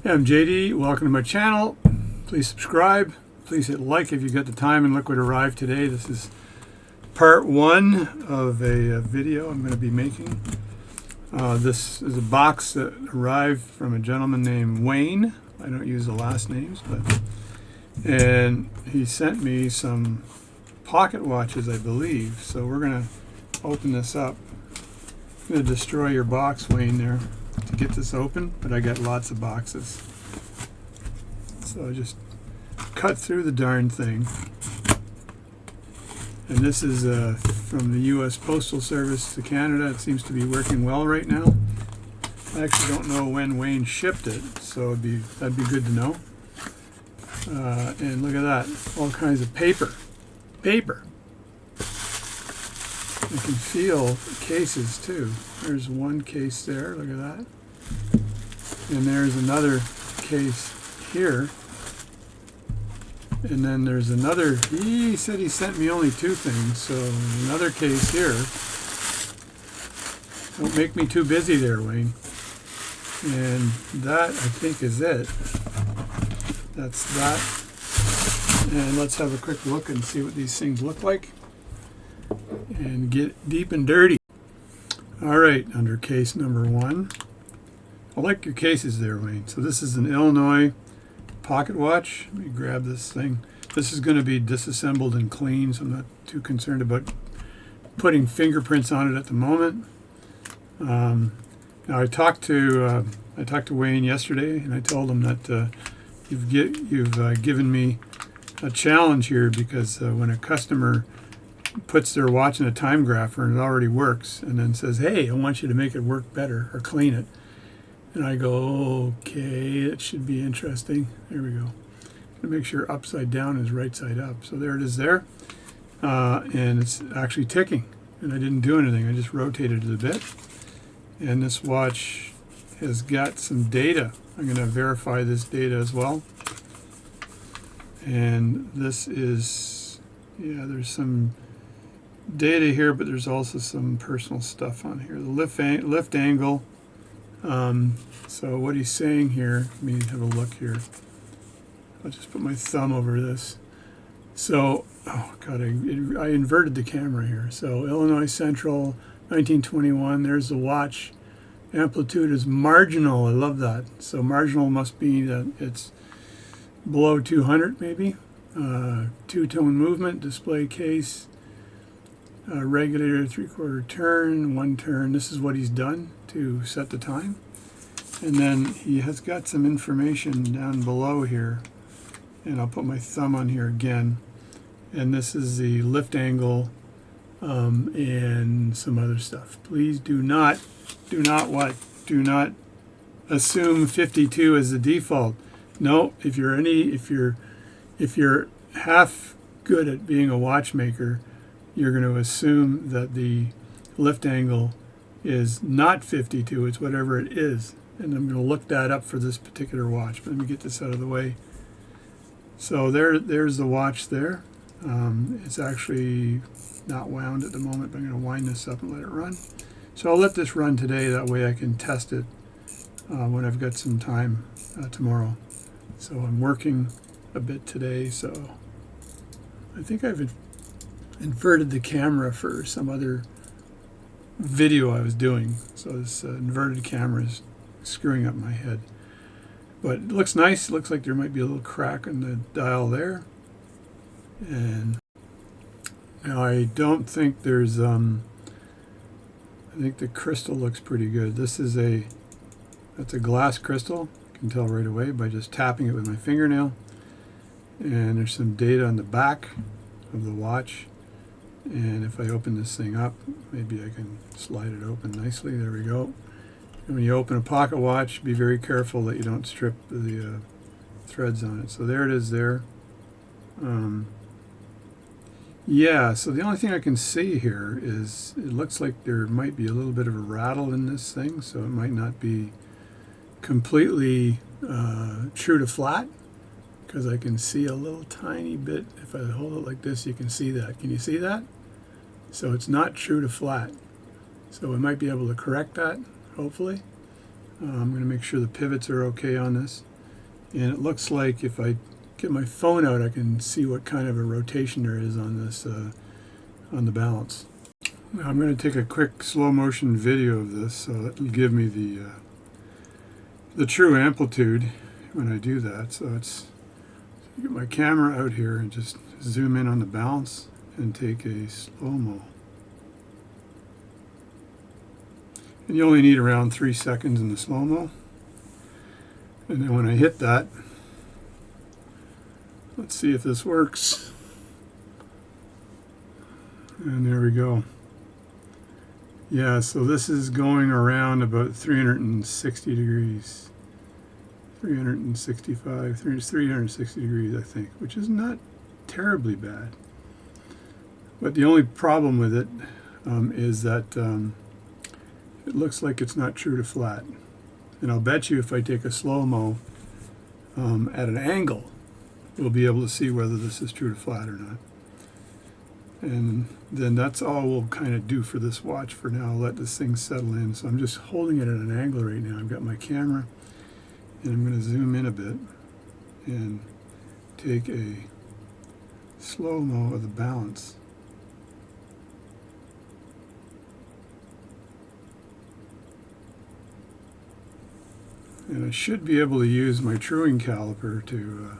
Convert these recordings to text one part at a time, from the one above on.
Hey, I'm JD. Welcome to my channel. Please subscribe. Please hit like if you got the time and look what arrived today. This is part one of a video I'm going to be making. This is a box that arrived from a gentleman named Wayne. I don't use the last names, and he sent me some pocket watches, I believe. So we're going to open this up. I'm going to destroy your box, Wayne, there to get this open, but I got lots of boxes. So I just cut through the darn thing. And this is from the U.S. Postal Service to Canada. It seems to be working well right now. I actually don't know when Wayne shipped it, so that'd be good to know. And look at that, all kinds of paper. I can feel cases too. There's one case there, look at that. And there's another case here. And then there's another, he said he sent me only two things, so another case here. Don't make me too busy there, Wayne. And that, I think, is it. That's that. And let's have a quick look and see what these things look like. And get deep and dirty. All right, under case number one. I like your cases there, Wayne. So this is an Illinois pocket watch. Let me grab this thing. This is going to be disassembled and cleaned, so I'm not too concerned about putting fingerprints on it at the moment. Now I talked to Wayne yesterday, and I told him that you've given me a challenge here, because when a customer puts their watch in a time grapher and it already works, and then says, "Hey, I want you to make it work better or clean it," and I go, "Okay, it should be interesting." There we go. To make sure upside down is right side up. So there it is there, and it's actually ticking, and I didn't do anything. I just rotated it a bit, and this watch has got some data. I'm going to verify this data as well. And this is, yeah, there's some data here, but there's also some personal stuff on here. The lift angle. So what he's saying here, let me have a look here. I'll just put my thumb over this. So, oh God, I inverted the camera here. So Illinois Central, 1921, there's the watch. Amplitude is marginal, I love that. So marginal must be that it's below 200 maybe. Two-tone movement, display case, regulator, 3/4 turn, 1 turn. This is what he's done to set the time. And then he has got some information down below here, and I'll put my thumb on here again. And this is the lift angle and some other stuff. Please do not assume 52 as the default. No, if you're half good at being a watchmaker, you're going to assume that the lift angle is not 52, it's whatever it is. And I'm going to look that up for this particular watch. But let me get this out of the way. So there's the watch there. It's actually not wound at the moment, but I'm going to wind this up and let it run. So I'll let this run today, that way I can test it when I've got some time tomorrow. So I'm working a bit today, so I think I've inverted the camera for some other video I was doing. So this inverted camera is screwing up my head. But it looks nice. It looks like there might be a little crack in the dial there. And now I don't think there's, I think the crystal looks pretty good. This is that's a glass crystal. You can tell right away by just tapping it with my fingernail. And there's some data on the back of the watch. And if I open this thing up, maybe I can slide it open nicely. There we go. And when you open a pocket watch, be very careful that you don't strip the threads on it. So there it is there. Yeah, so the only thing I can see here is it looks like there might be a little bit of a rattle in this thing, so it might not be completely true to flat, because I can see a little tiny bit. If I hold it like this, you can see that. Can you see that? So it's not true to flat. So we might be able to correct that, hopefully. I'm going to make sure the pivots are okay on this. And it looks like if I get my phone out, I can see what kind of a rotation there is on this, on the balance. Now I'm going to take a quick slow motion video of this, so it'll give me the true amplitude when I do that. So it's, get my camera out here and just zoom in on the balance and take a slow-mo. And you only need around 3 seconds in the slow-mo. And then when I hit that, let's see if this works. And there we go. Yeah, so this is going around about 360 degrees. 365, 360 degrees, I think, which is not terribly bad. But the only problem with it is that it looks like it's not true to flat. And I'll bet you if I take a slow-mo at an angle, we'll be able to see whether this is true to flat or not. And then that's all we'll kind of do for this watch for now. I'll let this thing settle in. So I'm just holding it at an angle right now. I've got my camera, and I'm going to zoom in a bit and take a slow-mo of the balance. And I should be able to use my truing caliper to,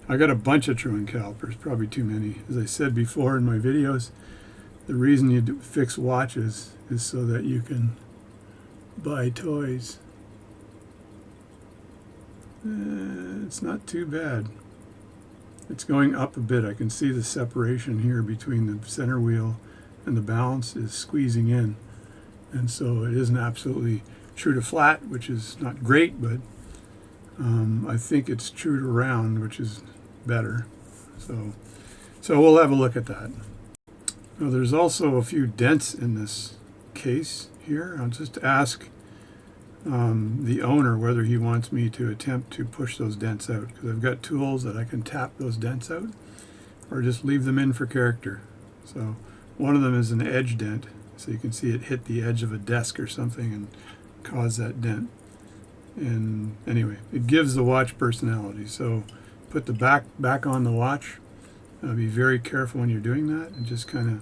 I got a bunch of truing calipers, probably too many. As I said before in my videos, the reason you fix watches is so that you can buy toys. It's not too bad. It's going up a bit. I can see the separation here between the center wheel and the balance is squeezing in. And so it isn't absolutely true to flat, which is not great, but I think it's true to round, which is better. So we'll have a look at that. Now, there's also a few dents in this case here. I'll just ask the owner whether he wants me to attempt to push those dents out, because I've got tools that I can tap those dents out or just leave them in for character. So one of them is an edge dent, so you can see it hit the edge of a desk or something and cause that dent. And anyway, it gives the watch personality. So put the back on the watch. Be very careful when you're doing that, and just kind of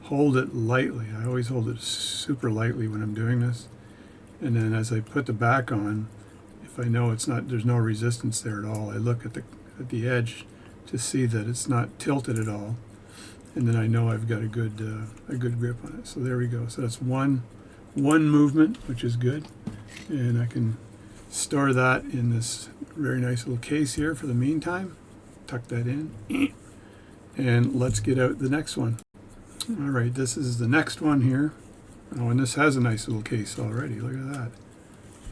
hold it lightly. I always hold it super lightly when I'm doing this. And then as I put the back on, if I know it's not, there's no resistance there at all, I look at the edge to see that it's not tilted at all, and then I know I've got a good grip on it. So there we go. So that's one movement, which is good, and I can store that in this very nice little case here for the meantime. Tuck that in, and let's get out the next one. All right, this is the next one here. Oh, and this has a nice little case already. Look at that.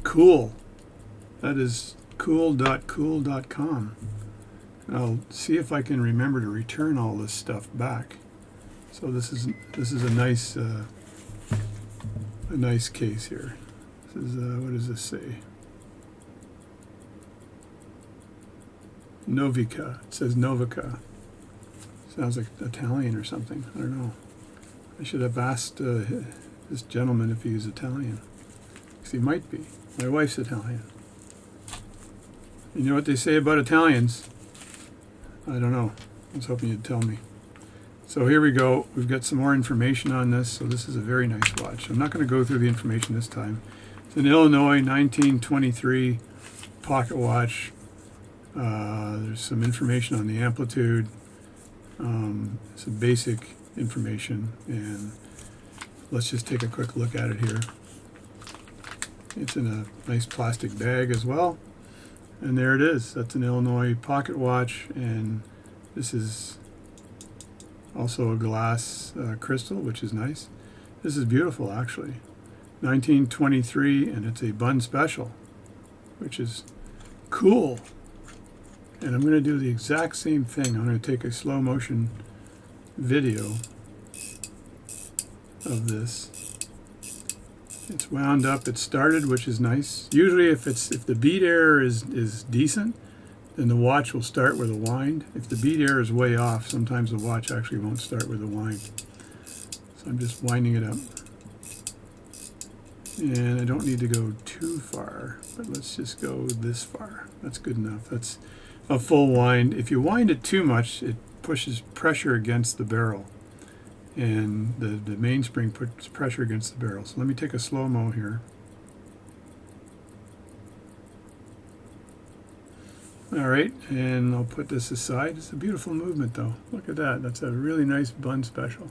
Cool. That is cool.cool.com. I'll see if I can remember to return all this stuff back. So this is a nice case here. This is what does this say? Novica. It says Novica. Sounds like Italian or something. I don't know. I should have asked this gentleman if he was Italian, because he might be. My wife's Italian. You know what they say about Italians? I don't know. I was hoping you'd tell me. So here we go. We've got some more information on this. So this is a very nice watch. I'm not going to go through the information this time. It's an Illinois 1923 pocket watch. There's some information on the amplitude. Some basic information, and let's just take a quick look at it here. It's in a nice plastic bag as well, and there it is. That's an Illinois pocket watch, and this is also a glass crystal, which is nice. This is beautiful, actually. 1923, and it's a bun special, which is cool. And I'm going to do the exact same thing. I'm going to take a slow motion video of this. It's wound up, it's started, which is nice. Usually if the beat error is decent, then the watch will start with a wind. If the beat error is way off, sometimes the watch actually won't start with a wind. So I'm just winding it up. And I don't need to go too far, but let's just go this far. That's good enough. That's a full wind. If you wind it too much, it pushes pressure against the barrel. And the mainspring puts pressure against the barrel. So let me take a slow-mo here. All right, and I'll put this aside. It's a beautiful movement, though. Look at that. That's a really nice bun special.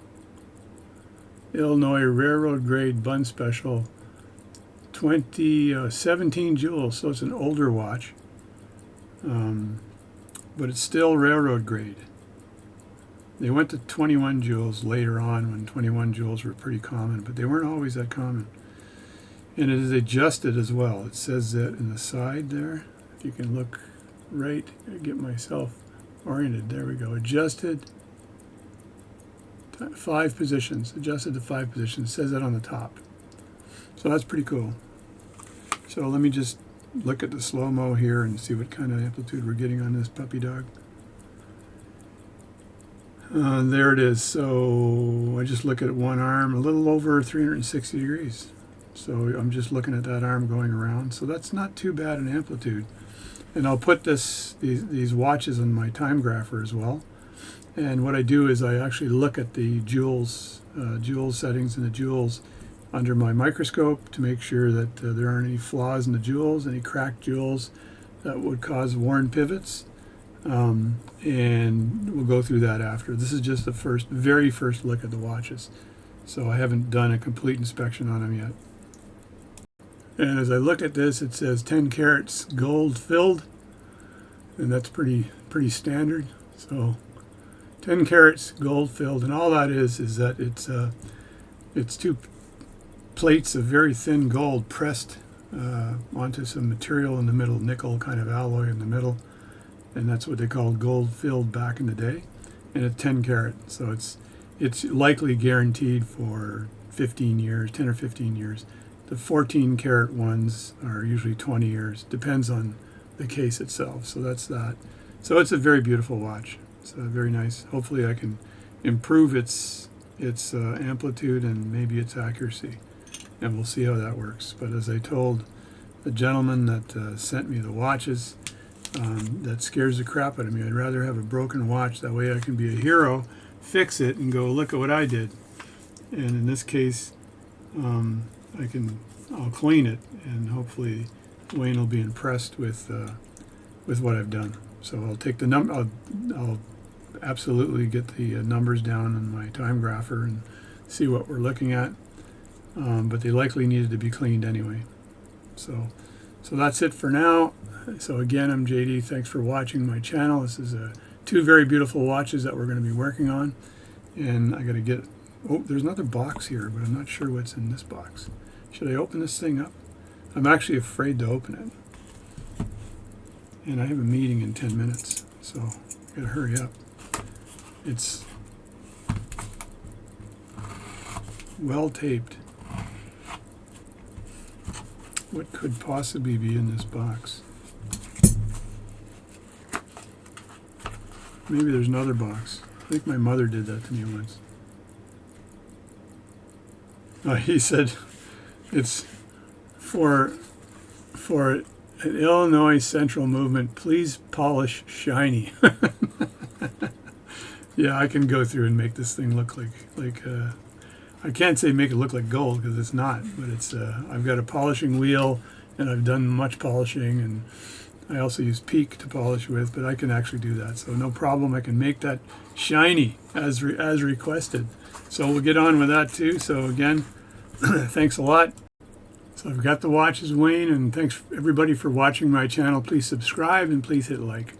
Illinois Railroad Grade Bun Special, 17 jewels, so it's an older watch. But it's still railroad grade. They went to 21 jewels later on when 21 jewels were pretty common, but they weren't always that common. And it is adjusted as well. It says that in the side there. If you can look right, get myself oriented. There we go. Adjusted 5 positions. Adjusted to 5 positions. It says that on the top. So that's pretty cool. So let me just look at the slow-mo here and see what kind of amplitude we're getting on this puppy dog. There it is. So I just look at one arm, a little over 360 degrees. So I'm just looking at that arm going around. So that's not too bad an amplitude. And I'll put these watches on my time grapher as well. And what I do is I actually look at the jewels settings and the jewels under my microscope to make sure that there aren't any flaws in the jewels, any cracked jewels that would cause worn pivots. And we'll go through that after. This is just the very first look at the watches. So I haven't done a complete inspection on them yet. And as I look at this, it says 10 carats gold filled, and that's pretty standard. So 10 carats gold filled, and all that is that it's 2 plates of very thin gold pressed onto some material in the middle, nickel kind of alloy in the middle, and that's what they called gold filled back in the day. And it's 10 carat, so it's likely guaranteed for 15 years, 10 or 15 years. The 14 karat ones are usually 20 years, depends on the case itself. So that's that. So it's a very beautiful watch. It's very nice. Hopefully I can improve its amplitude and maybe its accuracy, and we'll see how that works. But as I told the gentleman that sent me the watches, that scares the crap out of me. I'd rather have a broken watch. That way I can be a hero, fix it, and go, look at what I did. And in this case, I'll clean it, and hopefully Wayne will be impressed with what I've done. So I'll take the number. I'll absolutely get the numbers down on my time grapher and see what we're looking at. But they likely needed to be cleaned anyway. So that's it for now. So again, I'm JD. Thanks for watching my channel. This is 2 very beautiful watches that we're going to be working on, and I got to get. Oh, there's another box here, but I'm not sure what's in this box. Should I open this thing up? I'm actually afraid to open it. And I have a meeting in 10 minutes, so I gotta hurry up. It's well taped. What could possibly be in this box? Maybe there's another box. I think my mother did that to me once. He said it's for an Illinois Central movement. Please polish shiny. Yeah, I can go through and make this thing look like I can't say make it look like gold because it's not, but it's I've got a polishing wheel and I've done much polishing, and I also use Peak to polish with, but I can actually do that, so no problem. I can make that shiny as requested. So we'll get on with that too. So again, thanks a lot. So I've got the watches, Wayne, and thanks everybody for watching my channel. Please subscribe and please hit like.